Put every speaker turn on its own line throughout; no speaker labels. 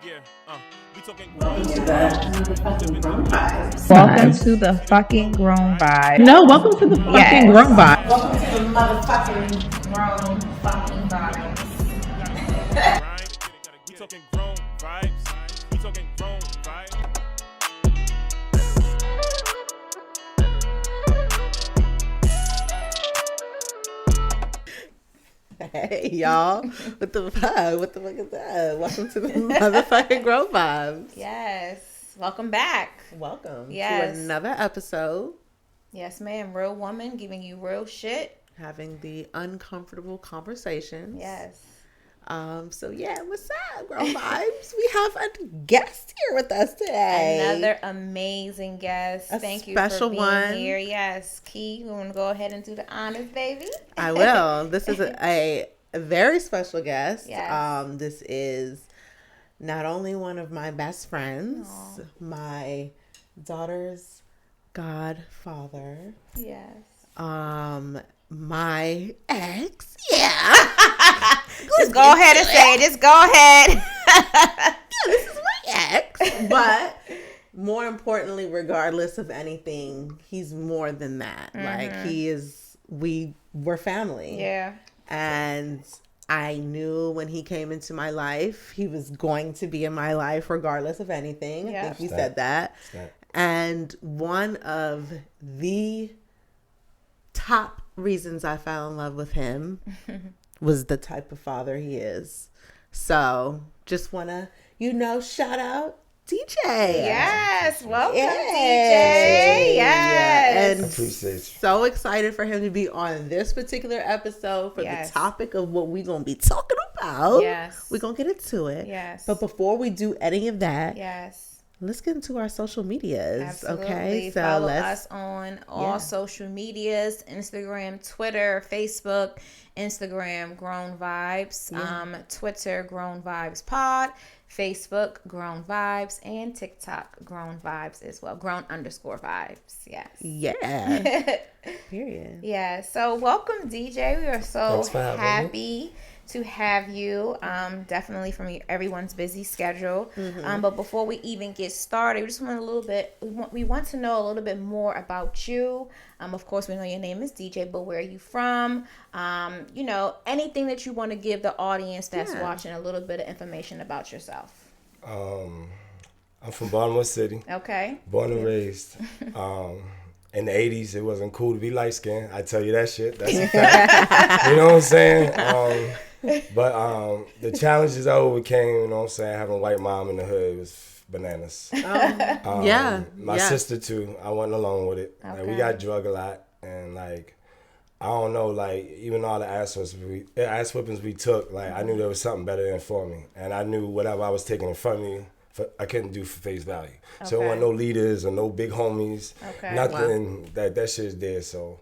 Welcome to the fucking Grown Vibez.
No, welcome to the fucking Grown Vibez.
Welcome to the motherfucking Grown fucking Vibez.
We talking grown vibes. We talking grown vibes.
Hey, y'all. What the fuck? What the fuck is that? Welcome to the motherfucking Grown Vibez.
Yes. Welcome back.
Welcome
Yes.
to another episode.
Yes, ma'am. Real woman giving you real shit.
Having the uncomfortable conversations.
Yes.
So yeah, what's up, Grown Vibes? We have a guest here with us today.
Another amazing guest. Thank you
special
for being
one.
here. Yes. Key, you want to go ahead and do the honors, baby?
I will. This is a very special guest.
Yes.
This is not only one of my best friends, my daughter's godfather,
Yes.
my ex. Yeah.
Just go ahead and say it. Just go ahead.
This is my ex. But more importantly, regardless of anything, he's more than that. Like we're family.
Yeah.
And I knew when he came into my life, he was going to be in my life regardless of anything.
Yeah.
I think you said that. And one of the top reasons I fell in love with him was the type of father he is. So just want to, shout out DJ.
Yes. Welcome,
Yay.
DJ. Yes.
And
Appreciate you.
so excited for him to be on this particular episode for
Yes.
the topic of what we're going to be talking about.
Yes.
We're going to get into it.
Yes.
But before we do any of that,
Yes.
let's get into our social medias.
Absolutely.
Okay. So
follow
let's.
us on all social medias: Instagram, Twitter, Facebook, Instagram, Grown Vibes, Twitter, Grown Vibes Pod, Facebook, Grown Vibes, and TikTok, Grown Vibes as well. Grown_vibes. Yes.
Yeah. Period.
Yeah. So welcome, DJ. We are so
Thanks for having me.
happy to have you. Definitely from everyone's busy schedule. But before we even get started, we just want we want to know a little bit more about you. Of course, we know your name is DJ, but where are you from? Anything that you want to give the audience that's watching a little bit of information about yourself.
I'm from Baltimore City,
Okay.
born and raised. In the 80s, it wasn't cool to be light-skinned. I tell you that shit. That's a fact. You know what I'm saying? But the challenges I overcame, you know what I'm saying, having a white mom in the hood was bananas. My sister, too. I wasn't alone with it. Like, we got drugged a lot. And, like, I don't know, like, even all the ass whippings we took, like, I knew there was something better than for me. And I knew whatever I was taking in front of me, I couldn't do for face value. So there wasn't no leaders or no big homies.
Okay.
Nothing. That shit's there. So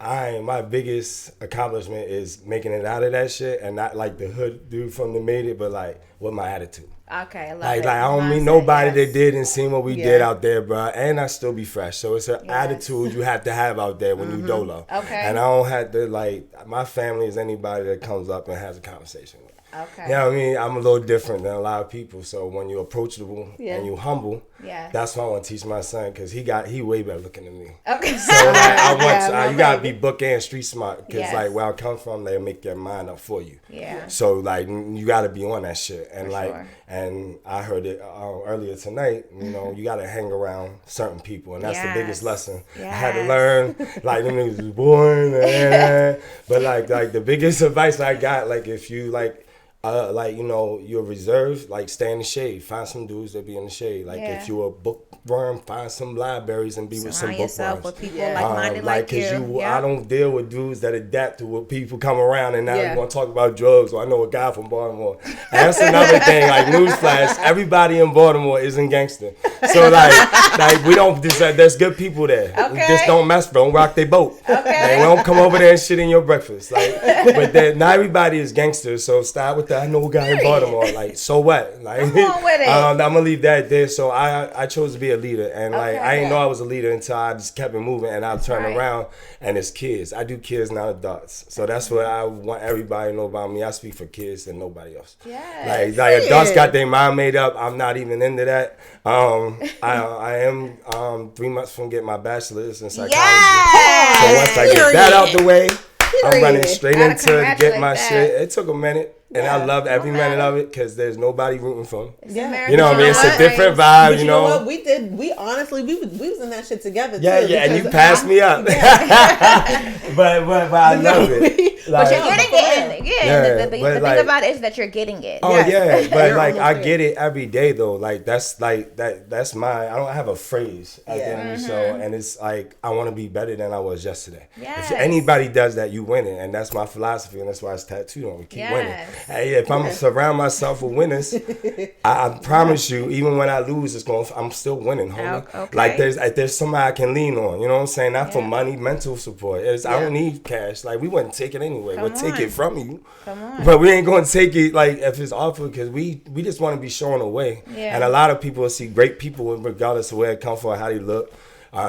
my biggest accomplishment is making it out of that shit, and not like the hood dude from the made it, but like with my attitude.
Okay, I love
Like
it.
I don't meet
Mindset,
nobody
yes.
that did and seen what we did out there, bro. And I still be fresh. So it's an attitude you have to have out there when you dolo.
Okay.
And I don't have to, like, my family is anybody that comes up and has a conversation with.
Okay.
You know what I mean? I'm a little different than a lot of people. So when you're approachable and you humble, that's what I want to teach my son, because he way better looking than me.
Okay.
So like, you gotta be book and street smart, because like where I come from, they'll make your mind up for you.
Yeah.
So like you gotta be on that shit, and
For
and I heard it earlier tonight. You know, you gotta hang around certain people, and that's the biggest lesson I had to learn. Like them niggas was boring, but like the biggest advice I got, like if you you're reserved, like stay in the shade. Find some dudes that be in the shade. Like if you're a bookworm, find some libraries and be with some
Surround yourself
bookworms.
with people like-minded like you.
I don't deal with dudes that adapt to what people come around and now you want to talk about drugs. Or I know a guy from Baltimore. And that's another thing. Like newsflash, everybody in Baltimore isn't gangster. So like we don't. There's good people there.
Okay.
Just don't rock their boat.
Okay.
Like, we don't come over there and shit in your breakfast. Like, but then not everybody is gangsters. So start with that. I know a guy in Baltimore. Like, so what? Like,
Come on with it.
I'm gonna leave that there. So I chose to be a leader, and like
Okay.
I didn't know I was a leader until I just kept it moving, and I turned
right.
around, and it's kids. I do kids, not adults. So that's what I want everybody to know about me. I speak for kids and nobody else.
Yes.
Like adults got their mind made up. I'm not even into that. I am 3 months from getting my bachelor's in psychology.
Yes.
So once I get that out the way, I'm running
Period.
straight
Gotta
into to get my
congratulate
shit.
that.
It took a minute, and I loved every minute of it because there's nobody rooting for me.
Yeah.
You know what I mean? It's a
Right.
different vibe.
But
You
you know
know.
what? We honestly, we was in that shit together
Yeah,
too.
yeah, and you
because
passed me up. but I love it.
But you're
Like,
getting it. Yeah.
Yeah,
The
but
thing
like-
about it is that you're getting it.
oh
Yes.
yeah, but
You're
like
almost
I
there.
get it every day though. Like that's my. I don't have a phrase at the end of the show, and it's like I want to be better than I was yesterday.
Yes.
If anybody does that, you win it, and that's my philosophy, and that's why it's tattooed on me. Keep winning.
Yes.
Hey, if I'm surround myself with winners, I promise you, even when I lose, I'm still winning, homie.
Okay.
Like there's somebody I can lean on. You know what I'm saying? Not for
Yeah.
money, mental support. I don't need cash. Like we wouldn't take it anyway. We'll take
on.
it from you.
Come on.
But we ain't gonna take it like if it's offered because we just want to be shown a way.
Yeah.
And a lot of people see great people regardless of where they come from or how they look.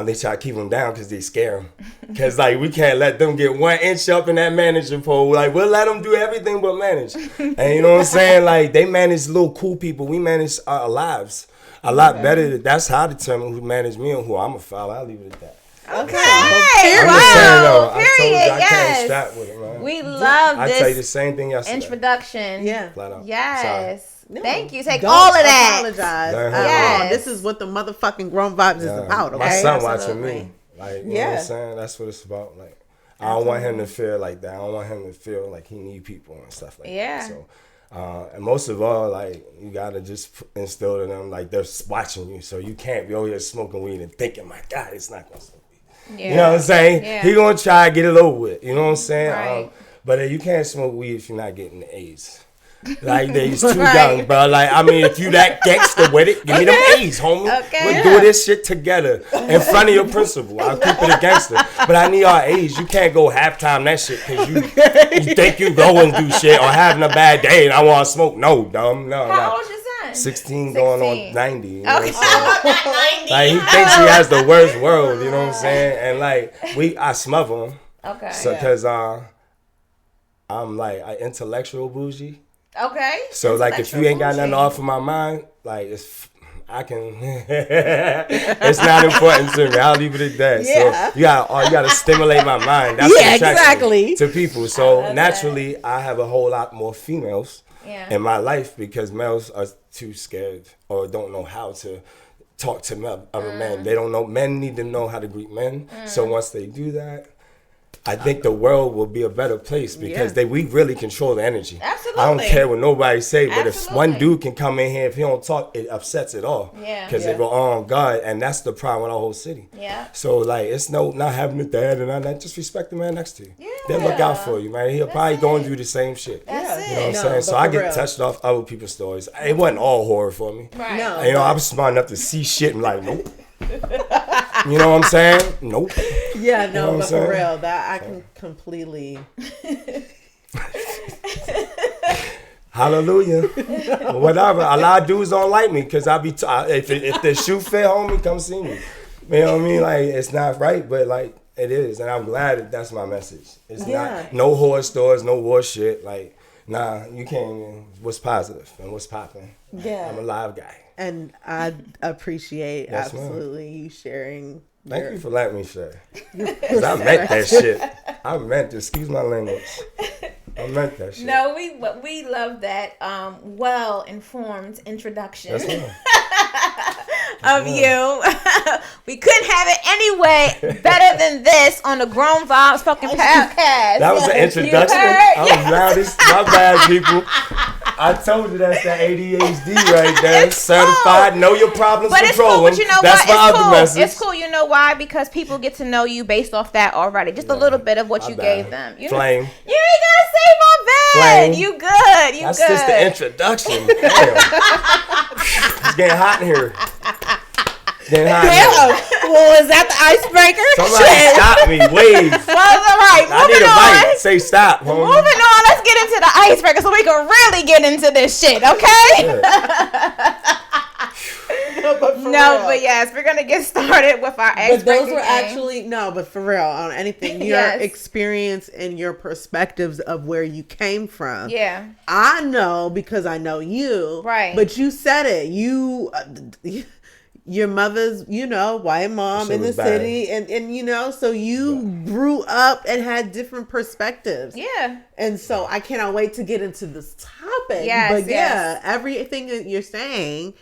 They try to keep them down because they scare them. Because like we can't let them get 1 inch up in that manager pole. Like we'll let them do everything but manage. And you know what I'm saying? Like they manage little cool people. We manage our lives a lot better. That's how I determine who manage me and who I'm a follow. I'll leave it at that.
Okay.
I'm just saying though. I told you
Period.
I can't
Yes.
strap with it, man.
We love
I tell you the
this
same thing yesterday.
introduction.
Yeah.
Flat out.
Yes.
No,
Thank you. Take
don't
all of that.
Apologize.
Learn
at
how to-
all. This is what the motherfucking Grown Vibez is about. Okay.
My son watching
Absolutely.
me. Like, you know what
Yeah.
I'm saying? That's what it's about. Like, I don't want him to feel like that. I don't want him to feel like he need people and stuff like
Yeah.
that. So, and most of all, like, you gotta just instill in them, like, they're watching you. So you can't be over here smoking weed and thinking, my God, it's not gonna smoke weed.
Yeah.
You know what I'm saying?
Yeah.
He gonna try to get it over with. You know what I'm saying?
Right.
But you can't smoke weed if you're not getting the AIDS. Like they's too
Right.
young, bro. Like I mean, if you that gangster with it, give me them A's, homie.
Okay.
We'll do this shit together in front of your principal. I'll keep it a gangster, but I need our A's. You can't go halftime that shit because you think you go and do shit or having a bad day and I want to smoke. No, dumb, no.
How
Like,
old is your son?
16 going
16.
on 90. You know
Okay.
what I'm saying? Like he thinks he has the worst world. You know what I'm saying? And like I smother him.
Okay.
So because I'm like an intellectual bougie.
Okay.
So like if you ain't got nothing
Intellectual
off of my mind, like I can it's not important to me. I'll leave it at that.
Yeah.
So you gotta stimulate my mind. That's
Yeah,
what attracts
exactly.
me to people. So naturally I have a whole lot more females
Yeah.
in my life because males are too scared or don't know how to talk to other men. They don't know. Men need to know how to greet men. So once they do that, I think the world will be a better place because we really control the energy.
Absolutely.
I don't care what nobody say, but if one
Absolutely.
dude can come in here, if he don't talk, it upsets it all.
Yeah.
Because they go, oh God, and that's the problem with our whole city.
Yeah.
So like, it's not having a dad and all that. Just respect the man next to you.
Yeah.
They'll look out for you, man. He'll probably
it.
going through the same shit.
That's
You know what I'm
it.
No,
saying? So
but
I
for
get
real.
touched off other people's stories. It wasn't all horror for me.
Right.
No.
You know, I was smart enough to see shit and like, nope. You know what I'm saying? Nope.
Yeah,
know
no,
what I'm
but for
saying?
real, that I can completely.
Hallelujah. Whatever. A lot of dudes don't like me because I be if the shoe fit, homie, come see me. You know what I mean? Like it's not right, but like it is, and I'm glad that that's my message. It's not no horror stores, no war shit. Like nah, you can't. Even, what's positive and what's popping?
Yeah.
I'm a live guy.
And I appreciate
Yes, ma'am.
absolutely you sharing.
Thank you for letting me share. Cause I meant that shit. I meant to. Excuse my language. I meant that shit.
No, we love that well informed introduction
That's right.
of you. We couldn't have it anyway better than this on the Grown Vibez fucking podcast.
That was an introduction.
heard?
I was loudest. My bad, people. I told you that's that ADHD right there.
It's
Certified.
cool.
Know your problems.
But it's
Control
cool, but
them.
you know
That's
what?
my
It's
other
cool.
message.
It's cool. You know why? Because people get to know you based off that already. Just a little bit of what
My
you
bad.
gave them. You
Flame.
You ain't gotta say my bad.
Flame.
You good. You
That's
good.
just the introduction. Damn. It's getting hot in here. Then how?
Well, is that the icebreaker?
Somebody stop me, wave.
Well, all right.
I need a bite. Say stop, homie.
Moving on, let's get into the icebreaker so we can really get into this shit, okay? But yes, we're gonna get started with our icebreaker.
But those were
game.
actually but for real, on anything, your experience and your perspectives of where you came from.
Yeah,
I know because I know you,
right?
But you said it. Your mother's, white mom in the city, and so you grew up and had different perspectives.
Yeah.
And so I cannot wait to get into this topic.
Yes,
but everything that you're saying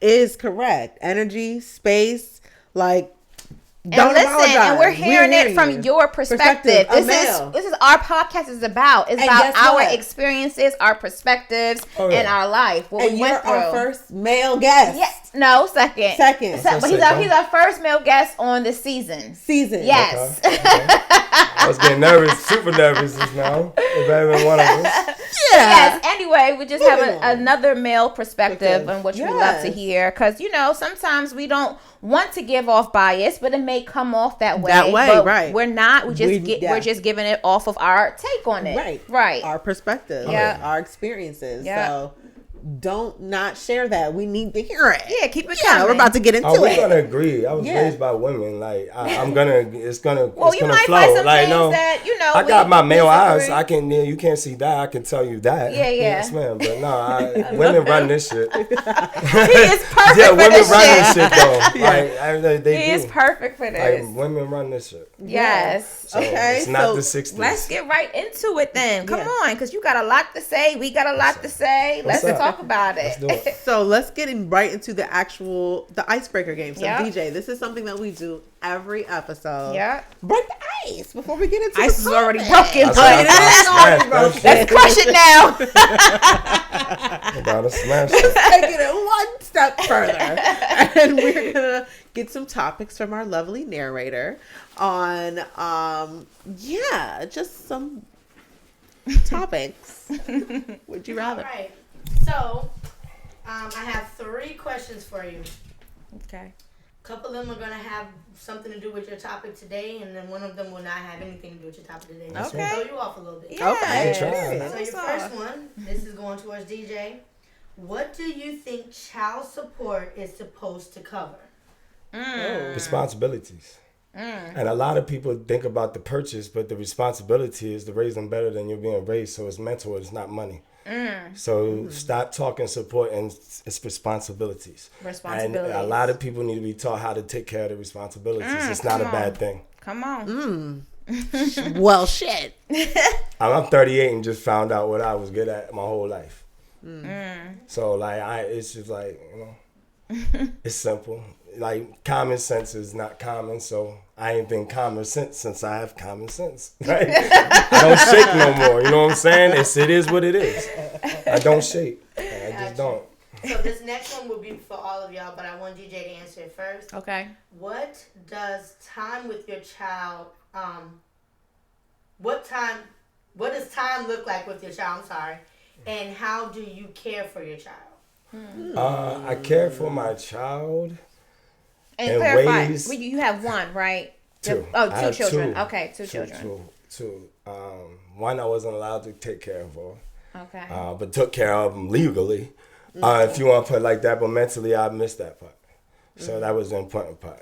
is correct. Energy, space, don't apologize.
And we're hearing it from your perspective. This is our podcast is about. It's about our experiences, our perspectives, and our life. What we went through.
Our first male guest.
Yes. No, second. But he's our first male guest on the season. Yes.
Okay. I was getting nervous, super nervous just now. If I even one of us.
Yes. Anyway, we just have another male perspective on what we love to hear. Because, sometimes we don't want to give off bias, but it may come off that way. But
right.
We're not. We're just giving it off of our take on it. Right.
Our perspective. Our experiences.
Yeah.
So don't not share that. We need to hear it.
Yeah, keep it coming.
We're about to get into it.
We're gonna agree. I was raised by women. It's gonna
flow.
Some things that I got my male eyes. You can't see that. I can tell you that.
Yeah.
Yes, ma'am. But no, women run this shit.
He is perfect for
women
this
run
shit.
this shit though.
He is perfect for this.
Women run this shit.
Yes.
So it's not the 60s.
Let's get right into it then. Come on, because you got a lot to say. We got a lot to say. Let's talk about it.
Let's do it.
So let's get right into the icebreaker game. So DJ, this is something that we do every episode.
Yeah.
Break the ice before we get into
ice
the
is already broken, but
let's
crush it now.
About to smash
Let's take it one step further. And we're gonna get some topics from our lovely narrator on just some topics. Would you rather?
All right. So, I have 3 questions for you.
Okay.
A couple of them are going to have something to do with your topic today, and then one of them will not have anything to do with your topic today. Just to throw you off a little bit.
Yeah.
Okay.
So your first one, this is going towards DJ. What do you think child support is supposed to cover?
Responsibilities. And a lot of people think about the purchase, but the responsibility is to raise them better than you're being raised. So it's mental, it's not money. So stop talking support and it's responsibilities. And a lot of people need to be taught how to take care of the responsibilities. It's not a bad thing.
Come on.
Well, shit.
I'm 38 and just found out what I was good at my whole life. So it's just it's simple. Common sense is not common, so I ain't been common sense since I have common sense. Right? I don't shake no more. You know what I'm saying? It is what it is. I don't shake. I just don't.
So this next one will be for all of y'all, but I want DJ to answer it first.
Okay.
What does time with your child? What does time look like with your child? I'm sorry. And how do you care for your child?
I care for my child.
And clarify, you have one, right?
2.
Two children. Okay, two children.
Two. One I wasn't allowed to take care of her.
Okay.
But took care of them legally. If you want to put it like that, but mentally I missed that part. So that was the important part.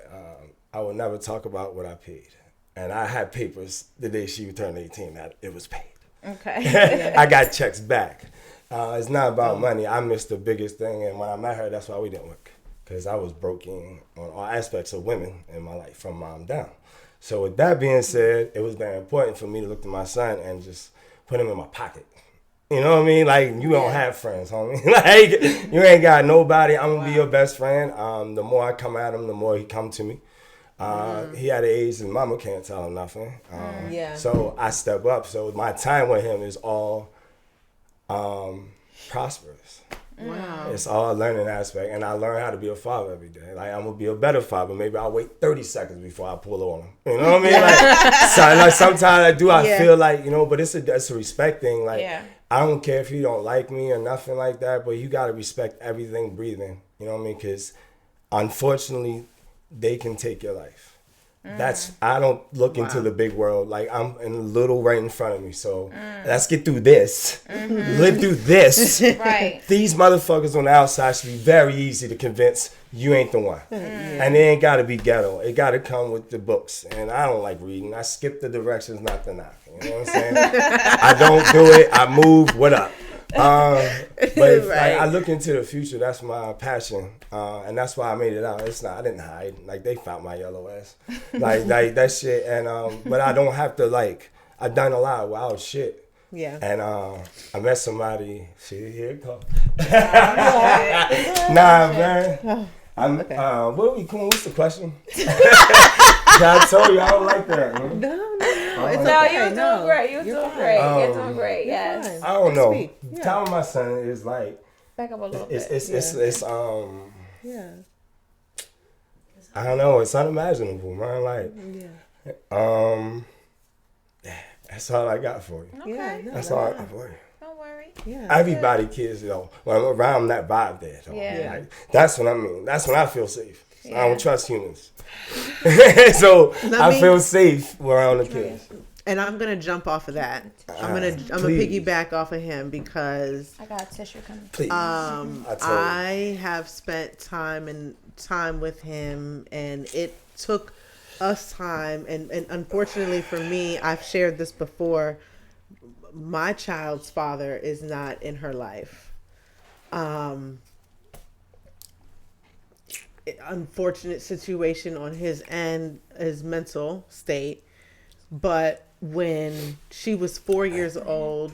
I would never talk about what I paid. And I had papers the day she turned 18 that it was paid.
Okay.
I got checks back. It's not about money. I missed the biggest thing, and when I met her, that's why we didn't work. Because I was broken on all aspects of women in my life, from mom down. So with that being said, it was very important for me to look to my son and just put him in my pocket. You know what I mean? You don't have friends, homie. You ain't got nobody. I'm going to be your best friend. The more I come at him, the more he come to me. He had an age and mama can't tell him nothing. So I step up. So my time with him is all prosperous.
Wow.
It's all a learning aspect, and I learn how to be a father every day. I'm gonna be a better father. Maybe I'll wait 30 seconds before I pull on him. You know what I mean? Sometimes I do. I feel but it's a respect thing. I don't care if you don't like me or nothing like that, but you gotta respect everything breathing. You know what I mean? Because unfortunately, they can take your life. I don't look into the big world. Like, I'm in a little right in front of me. So let's get through this. Live through this.
Right.
These motherfuckers on the outside should be very easy to convince you ain't the one. And it ain't got to be ghetto. It got to come with the books. And I don't like reading. I skip the directions, not the knocking. You know what I'm saying? I don't do it. I move. What up? But if, like, I look into the future, that's my passion, and that's why I made it out. I didn't hide. Like, they found my yellow ass, like that shit. And but I don't have to, like, I've done a lot of wild shit.
Yeah.
And I met somebody. Shit, here it comes. Nah, man. I'm. What are we calling? What's the question? I told you I don't like that. Man.
No,
It's okay. You're doing great. You're doing great. You're doing great. Yes.
I don't know. Telling my son is like.
Back up a little
bit.
Yeah.
I don't know. It's unimaginable, man. Like. That's all I got for you.
Okay.
That's all I got for you.
Don't worry.
Yeah.
Everybody kids, though. When I'm around that vibe there, though.
Yeah.
Like, that's what I mean. That's when I feel safe. I don't trust humans. So I feel safe around the kids.
And I'm gonna jump off of that. I'm gonna piggyback off of him because
I got a tissue coming.
Please.
I have spent time with him, and it took us time. And unfortunately for me, I've shared this before. My child's father is not in her life. Unfortunate situation on his end, his mental state. But when she was 4 years old,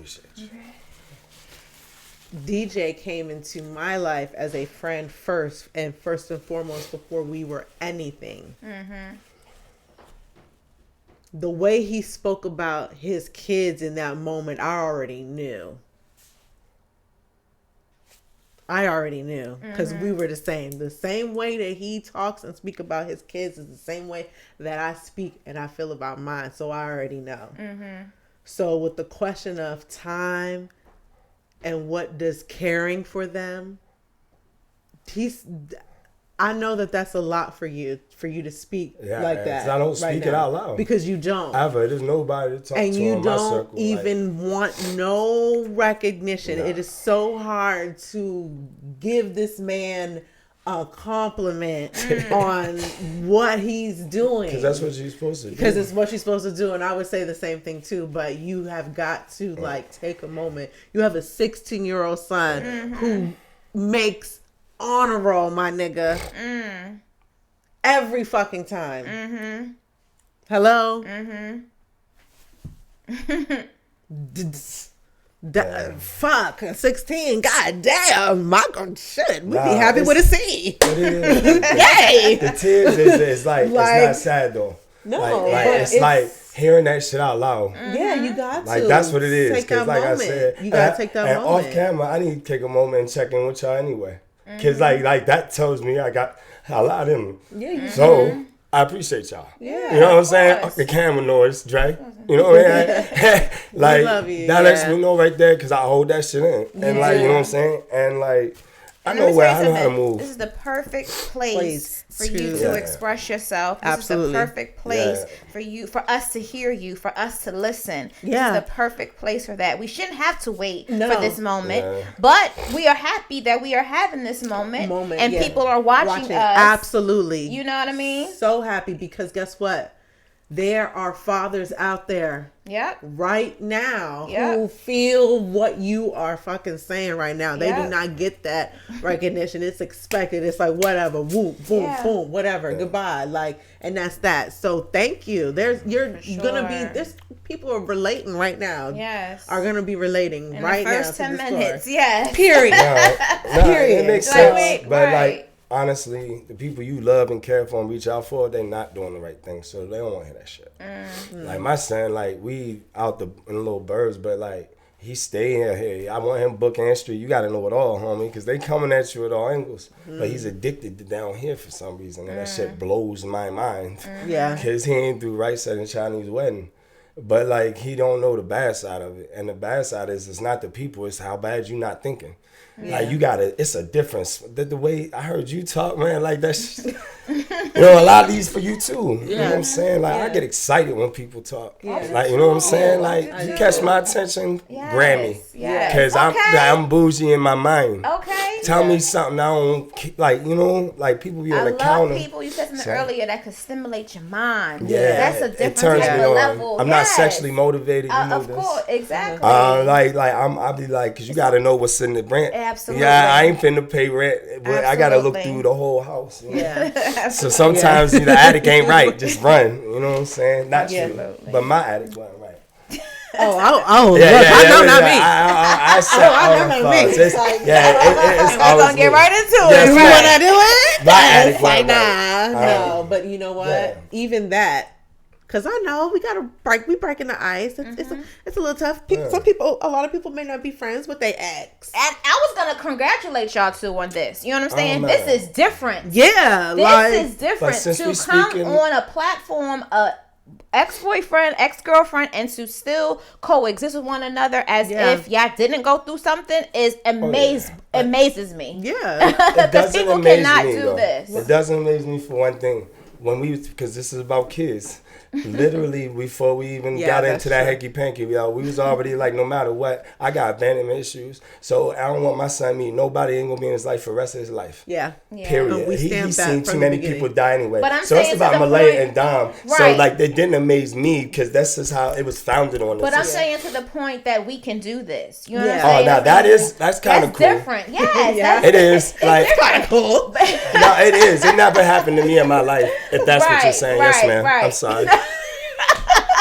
DJ came into my life as a friend first and foremost before we were anything. The way he spoke about his kids in that moment, I already knew. Because we were the same. The same way that he talks and speak about his kids is the same way that I speak and I feel about mine. So I already know. So with the question of time and what does caring for them, I know that that's a lot for you to speak like that.
I don't speak it out loud.
Because you don't.
Ever. There's nobody to talk to in my circle.
And you don't even want no recognition. It is so hard to give this man a compliment on what he's doing.
Because that's what you're supposed to do.
Because it's what you're supposed to do. And I would say the same thing too. But you have got to take a moment. You have a 16-year-old son who makes honor roll, my nigga. Every fucking time. Hello? Fuck, 16. God damn. My God, shit. We'd be happy with a C. Yay.
The tears is like, it's not sad though.
No.
It's like hearing that shit out loud.
Yeah, you got to.
Like, that's what it is.
Take that
like
moment.
I said,
you got to take that
and
moment.
Off camera, I need to take a moment and check in with y'all anyway. Because like that tells me I got a lot in me.
Yeah,
so I appreciate y'all.
Yeah,
you know what I'm saying? The camera noise, Dre. You know what I mean? Like,
love you,
that lets me know right there because I hold that shit in. And like, you know what I'm saying? And like, I know how to move.
This is the perfect place for you to express yourself. This is the perfect place for us to hear you, for us to listen.
Yeah.
This is the perfect place for that. We shouldn't have to wait for this moment, but we are happy that we are having this moment and people are watching us.
Absolutely.
You know what I mean?
So happy because guess what? There are fathers out there right now who feel what you are fucking saying right now. They do not get that recognition. It's expected. It's like whatever, whoop, boom, boom, whatever, goodbye. Like, and that's that. So thank you. There's people are relating right now.
Yes.
Are gonna be relating
in
right
the first
now.
10 minutes. Yes.
Period.
Period. It makes sense. But like, honestly, the people you love and care for and reach out for, they not doing the right thing, so they don't want to hear that shit. Like my son, like we out in the little birds, but like he stay here. I want him book and street. You got to know it all, homie, because they coming at you at all angles. But he's addicted to down here for some reason, and that shit blows my mind.
Yeah,
because he ain't do right side in Chinese wedding. But like he don't know the bad side of it, and the bad side is it's not the people, it's how bad you not thinking. Like you gotta, it's a difference. The way I heard you talk, man, like that's You know, a lot of these for you too. You know what I'm
Yeah.
saying? Like I get excited when people talk.
Yeah.
Like, you know what I'm saying? Like you catch my attention, Grammy.
Yes.
Cause I'm bougie in my mind.
Okay.
Tell me something I don't like. You know, like people be on
I
the
love
counter.
people. You said something earlier that could stimulate your mind.
Yeah,
That's a
it
different
turns
type
me
of
on.
level.
I'm not sexually motivated. You know
Of
this.
course, exactly.
I'll be like, cause you gotta know what's in the rent.
Absolutely.
Yeah, I ain't finna pay rent, but I gotta look
Absolutely.
through the whole house. You know?
Yeah.
So sometimes the attic ain't right. Just run. You know what I'm saying? Not you,
Absolutely.
but my attic wasn't right.
Oh, look, I know not me.
I said
I know
all
not me.
thoughts. It's
We're
always
gonna get
me.
right into
Yes,
it.
You
ma'am.
wanna do it?
My attic
It's like,
wasn't right.
no, but you know what?
yeah.
Even that, because I know we breaking the ice. It's a little tough.
Yeah.
A lot of people may not be friends with their ex.
And I was gonna congratulate y'all too on this. You know what I'm saying?
man.
This is different.
Yeah,
This is different
But since
to
we
come
speaking-
on a platform, ex-boyfriend, ex-girlfriend, and to still coexist with one another as
Yeah.
if y'all didn't go through something is amazes me.
yeah.
It
Because
doesn't
people
amaze
cannot
me,
do
though.
this.
It doesn't amaze me for one thing. Because this is about kids. Literally, before we even
Yeah,
got
that's
into that
true.
hanky panky, we was already like, no matter what, I got abandonment issues. So I don't want my son meeting nobody ain't gonna be in his life for the rest of his life.
Yeah.
Period.
And we
He's
stamped that
seen
from
too
the
many
beginning.
people die anyway.
But I'm
so
saying
it's
to
about
the
Malay
point-
and Dom. So
Right.
like they didn't amaze me because that's just how it was founded on.
But I'm
This.
saying to the point that we can do this. You know
Yeah.
what I'm saying?
now that's kind of
That's
cool.
different. Yes,
Yeah.
It is like
Kind of cool.
no, it is. It never happened to me in my life. If that's what you're
Right,
saying, yes,
right,
ma'am.
right.
I'm sorry.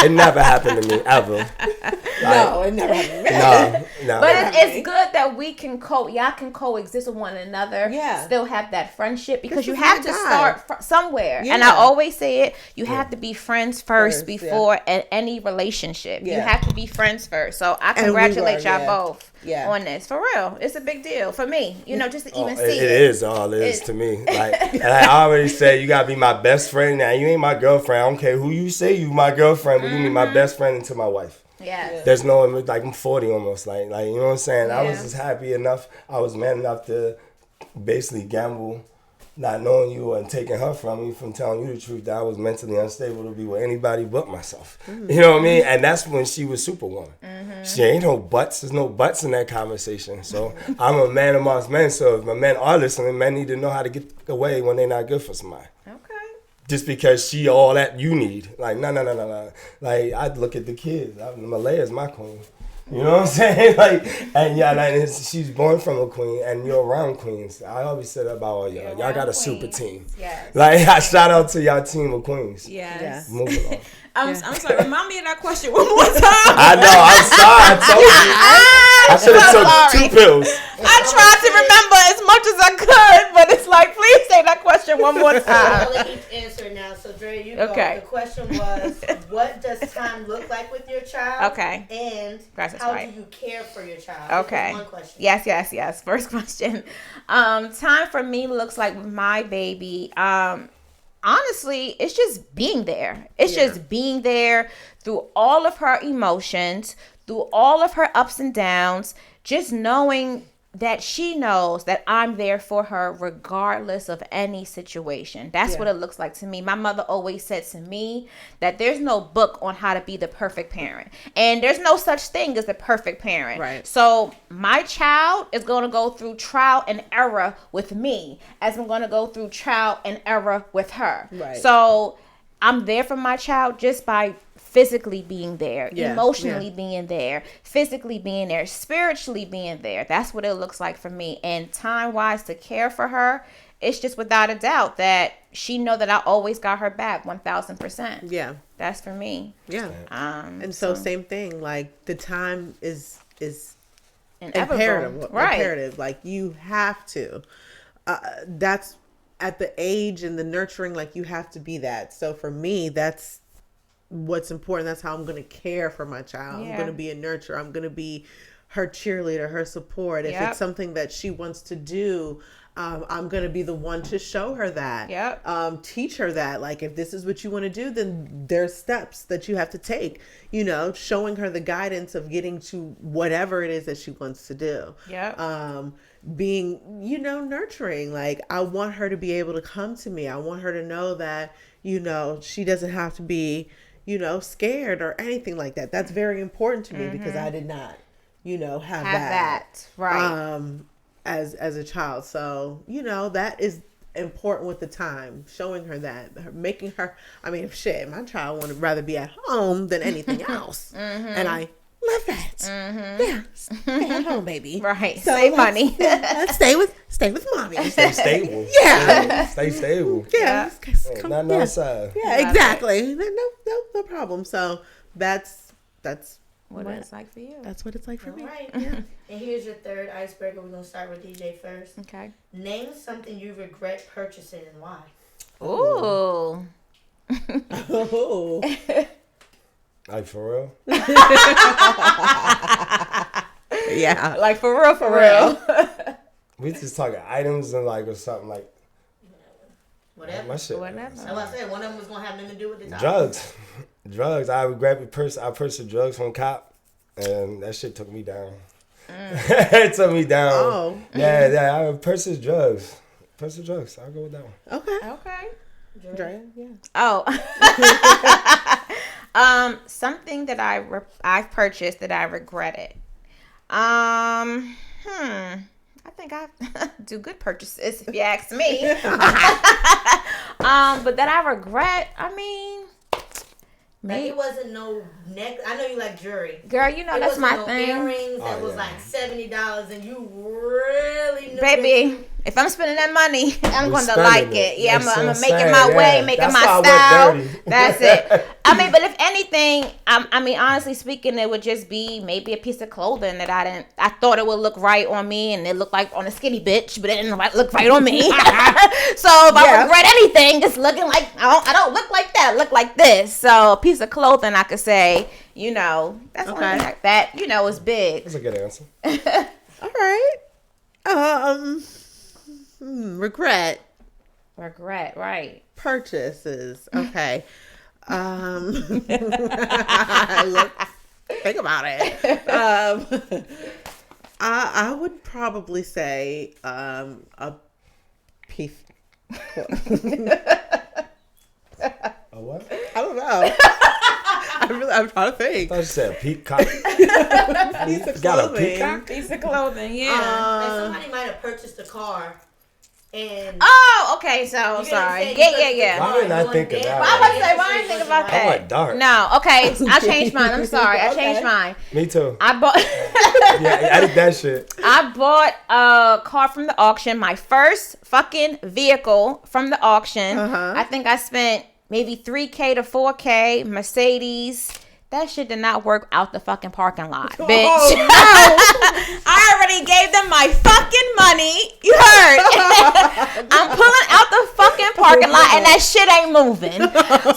It never happened to me ever.
No, it never happened.
No.
But it's good that we can y'all can coexist with one another.
Yeah.
Still have that friendship because
This
you
is
have
my
to
guy.
start somewhere. And
Yeah.
I always say it. You have to be friends first
First, yeah.
before any relationship. You
Yeah.
have to be friends first. So I
And we
congratulate
were,
y'all
yeah.
both
Yeah.
on this. For real, it's a big deal for me. You know, just to even see
It
it.
is all it is to me. Like, and I already said, you gotta be my best friend. Now you ain't my girlfriend. I don't care who you say you my girlfriend, but you be my best friend until my wife.
Yes.
There's no like I'm 40 almost. Like you know what I'm saying. I was
Yeah.
just happy enough. I was man enough to basically gamble, not knowing you and taking her from me, from telling you the truth that I was mentally unstable to be with anybody but myself. You know what I mean? And that's when she was Superwoman. She ain't no buts. There's no buts in that conversation. So I'm a man amongst men. So if my men are listening, men need to know how to get away when they're not good for somebody.
Okay.
Just because she all that you need. Like, no. Like, I'd look at the kids. Malaya's my queen. You know what I'm saying? Like, and yeah, like, she's born from a queen, and you're around queens. I always said that about all y'all. Y'all got a super team.
Yes.
Like, I shout out to y'all team of queens.
Yes.
Moving on.
I'm sorry. Remind me of that question one more time.
I know. I'm sorry. I told you. I should have took
sorry.
2 pills.
I tried to remember as much as I could, but it's like, please say that question one more time.
I'll let you answer now. So, Dre, you go.
Okay.
The question was, what does time look like with your child?
Okay.
And
Grass is
how
right.
do you care for your child?
Okay.
This is one question.
Yes. First question. Time for me looks like with my baby. Honestly, it's just being there. It's just being there through all of her emotions, through all of her ups and downs, just knowing that she knows that I'm there for her regardless of any situation. That's what it looks like to me. My mother always said to me that there's no book on how to be the perfect parent. And there's no such thing as the perfect parent.
Right.
So my child is going to go through trial and error with me as I'm going to go through trial and error with her.
Right.
So I'm there for my child just by physically being there,
Yeah,
emotionally being there, physically being there, spiritually being there. That's what it looks like for me. And time-wise to care for her, it's just without a doubt that she know that I always got her back 1,000%.
Yeah.
That's for me.
Yeah. And so same thing. Like the time is imperative.
Right.
Imperative. Like you have to. That's at the age and the nurturing. Like you have to be that. So for me, that's what's important. That's how I'm going to care for my child.
Yeah.
I'm going to be a nurturer. I'm going to be her cheerleader, her support. If
Yep.
it's something that she wants to do, I'm going to be the one to show her that.
Yep.
Teach her that. Like, if this is what you want to do, then there's steps that you have to take, you know, showing her the guidance of getting to whatever it is that she wants to do.
Yep.
being, you know, nurturing. Like, I want her to be able to come to me. I want her to know that, you know, she doesn't have to be, you know, scared or anything like that. That's very important to me because I did not, you know, have that.
Right.
As a child. So, you know, that is important with the time, showing her that, making her, I mean, shit, my child would rather be at home than anything else. And I love that. Yeah, stay at home, baby.
Right.
So
Save money.
let's stay with mommy.
Stay stable.
Yeah.
Stay stable.
Yeah.
Ain't nothing outside.
Yeah, exactly. No problem. So that's
What it's like for you.
that's what it's like for
All
me.
right.
Yeah.
And here's your third icebreaker. We're gonna start with DJ first.
Okay.
Name something you regret purchasing and why.
Ooh.
Oh.
Like for real?
Yeah.
Like for real.
We just talking items and like or something like
Whatever.
my shit.
Whatever.
That's what I said. One of them was gonna have nothing to do with the topic.
Drugs. I regret I purchased drugs from cop, and that shit took me down. It took me down.
Oh.
Yeah. I purchased drugs. I'll go with that one.
Okay.
Okay.
Drea, yeah.
Oh. Something that I've purchased that I regretted. I think I do good purchases if you ask me. But that I regret, I mean,
Like it wasn't no neck. I know you like jewelry.
girl, you know
It
that's
wasn't
my
no
thing.
Earrings that was like $70, and you really knew
Baby, if I'm spending that money, I'm
We
going to
spending
like
it.
it. Yeah, I'm
That's
gonna
so
make it
sad,
my way,
yeah.
make
That's
it my
why I went
style.
dirty.
That's it. I mean, but if anything, I mean, honestly speaking, it would just be maybe a piece of clothing that I thought it would look right on me, and it looked like on a skinny bitch, but it didn't look right on me. So if I regret anything, it's looking like I don't look like that. I look like this. So a piece of clothing, I could say, you know, that's one thing like that. You know, is big.
That's a good answer.
All right. Regret
Regret, right?
purchases. Okay. Think about it. I would probably say a piece.
A what?
I don't know. I'm trying to
I
think.
thought you said peacock.
Piece of
Got a
clothing.
peacock?
Piece of clothing, yeah.
Like somebody might have purchased a car, and
Oh, okay. So
You get what I'm
sorry.
saying?
Yeah.
Why didn't I think of that?
Well, I was about to say, why didn't I think about
I
that?
went dark.
No, okay. I changed mine. I'm sorry. I changed mine.
Me too.
I bought
Yeah, I did that shit.
I bought a car from the auction, my first fucking vehicle from the auction. I think I spent maybe $3K to $4K, Mercedes. That shit did not work out the fucking parking lot, bitch.
Oh, no.
I already gave them my fucking money. You heard? I'm pulling out the fucking parking lot and that shit ain't moving.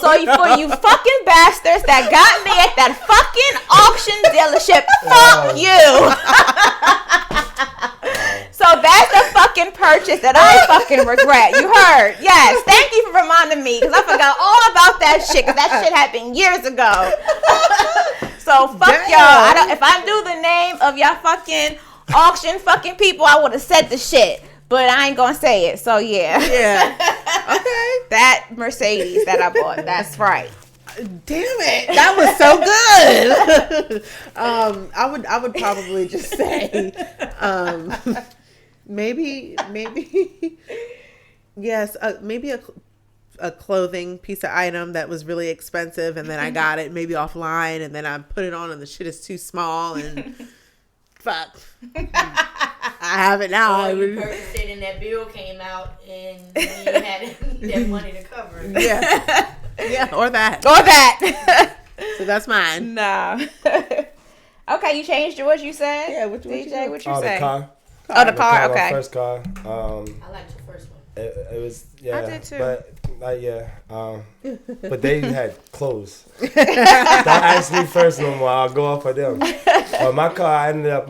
So for you fucking bastards that got me at that fucking auction dealership, fuck you. So that's the fucking purchase that I fucking regret. You heard? Yes. Thank you for reminding me because I forgot all about that shit because that shit happened years ago. So fuck y'all. If I knew the name of y'all fucking auction fucking people, I would have said the shit. But I ain't gonna say it. So yeah.
Yeah. Okay.
That Mercedes that I bought. That's right.
Damn it, that was so good. I would probably just say, maybe, yes, maybe a clothing piece of item that was really expensive, and then I got it maybe offline, and then I put it on, and the shit is too small, and fuck, I have it now.
or you purchased it and that bill came out, and you had that money to cover it.
Yeah, yeah, or that. So that's mine.
Nah. Okay, you changed yours, you said?
Yeah, what you
DJ,
do?
what you
Oh,
say?
the car.
Oh, the car,
My
okay.
first car.
I liked your first one.
It was, yeah.
I did too.
But, but they had clothes. Don't ask me first no more. I'll go off of them. But my car, I ended up,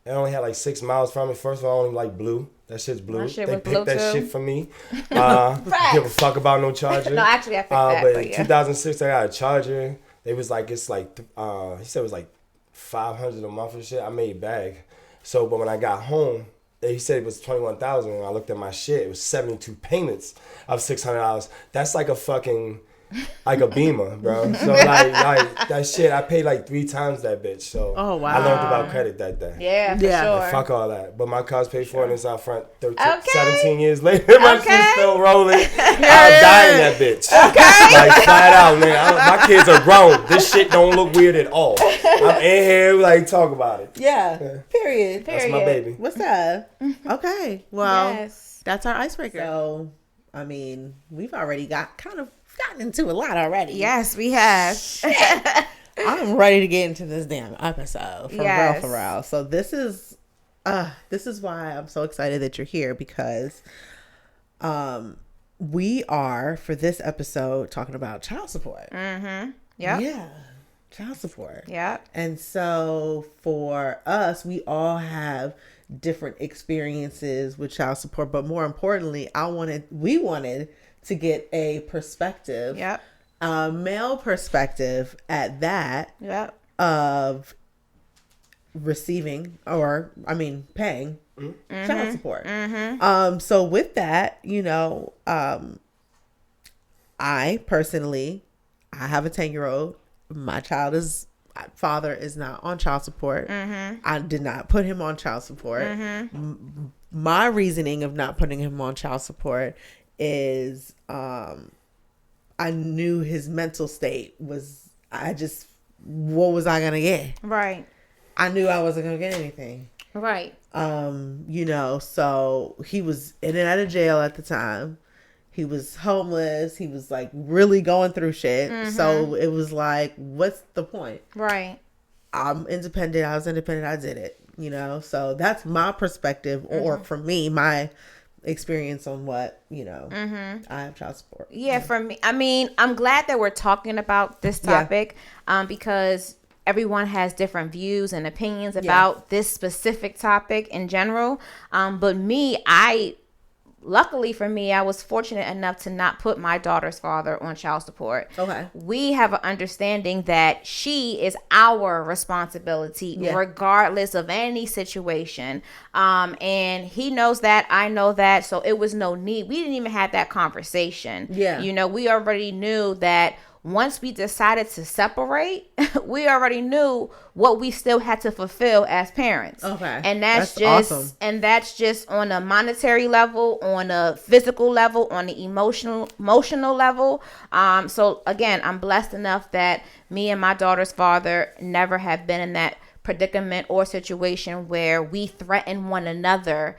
it only had like 6 miles from it. First of all, I only like blue. That shit's blue.
My shit
They
was
picked
blue
that
too.
shit for me. Give a fuck about no charger.
No, actually, I picked that,
but
but
in
yeah.
2006, I got a charger. They was like, it's like, he said it was like $500 a month and shit. I made bag. So, but when I got home, he said it was $21,000, and I looked at my shit. It was 72 payments of $600. That's like like a Beamer, bro. So like that shit, I paid like 3 times that bitch. So
Oh, wow.
I learned about credit that day.
Yeah, for
Yeah.
sure.
Like, fuck all that. But my car's paid for and it's out front
Okay.
17 years later. My
Okay.
shit's still rolling. I'll die in that bitch. Okay. Like flat out, man. My kids are grown. This shit don't look weird at all. I'm in here, like, talk about it.
Yeah. Period.
That's my baby.
What's that? Okay. Well,
Yes.
that's our icebreaker. So, I mean, we've already gotten into a lot already.
Yes, we have.
I'm ready to get into this damn episode for
Yes.
real. So this is why I'm so excited that you're here, because we are, for this episode, talking about child support.
Mm-hmm. Yep.
Yeah. Child support.
Yep.
And so for us, we all have different experiences with child support, but more importantly, we wanted to get a perspective,
Yep.
a male perspective at that,
Yep.
of receiving paying child support.
Mm-hmm.
So with that, I personally, I have a 10-year-old. My father is not on child support.
Mm-hmm.
I did not put him on child support.
Mm-hmm.
My reasoning of not putting him on child support is I knew his mental state was, what was I gonna get?
Right.
I knew I wasn't gonna get anything.
Right.
So he was in and out of jail at the time. He was homeless. He was like really going through shit.
Mm-hmm.
So it was like, what's the point?
Right.
I'm independent. I was independent. I did it, so that's my perspective, or for me, my experience on what, I have child support.
Yeah, for me, I mean, I'm glad that we're talking about this topic, because everyone has different views and opinions about this specific topic in general. But luckily for me, I was fortunate enough to not put my daughter's father on child support.
Okay.
We have an understanding that she is our responsibility regardless of any situation. And he knows that, I know that. So it was no need. We didn't even have that conversation.
Yeah.
We already knew that once we decided to separate, we already knew what we still had to fulfill as parents.
Okay.
And that's just
awesome.
And that's just on a monetary level, on a physical level, on the emotional level. So again, I'm blessed enough that me and my daughter's father never have been in that predicament or situation where we threaten one another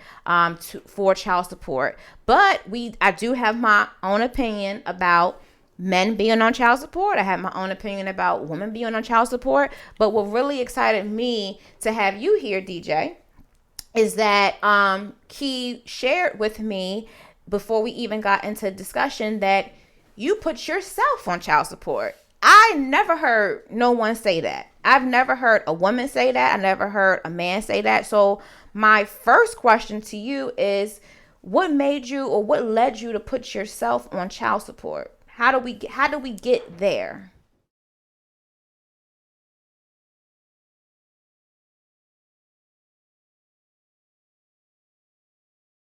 for child support. But I do have my own opinion about men being on child support. I have my own opinion about women being on child support. But what really excited me to have you here, DJ, is that Key shared with me before we even got into discussion that you put yourself on child support. I never heard no one say that. I've never heard a woman say that. I never heard a man say that. So my first question to you is, what made you, or what led you to put yourself on child support? How do we get there?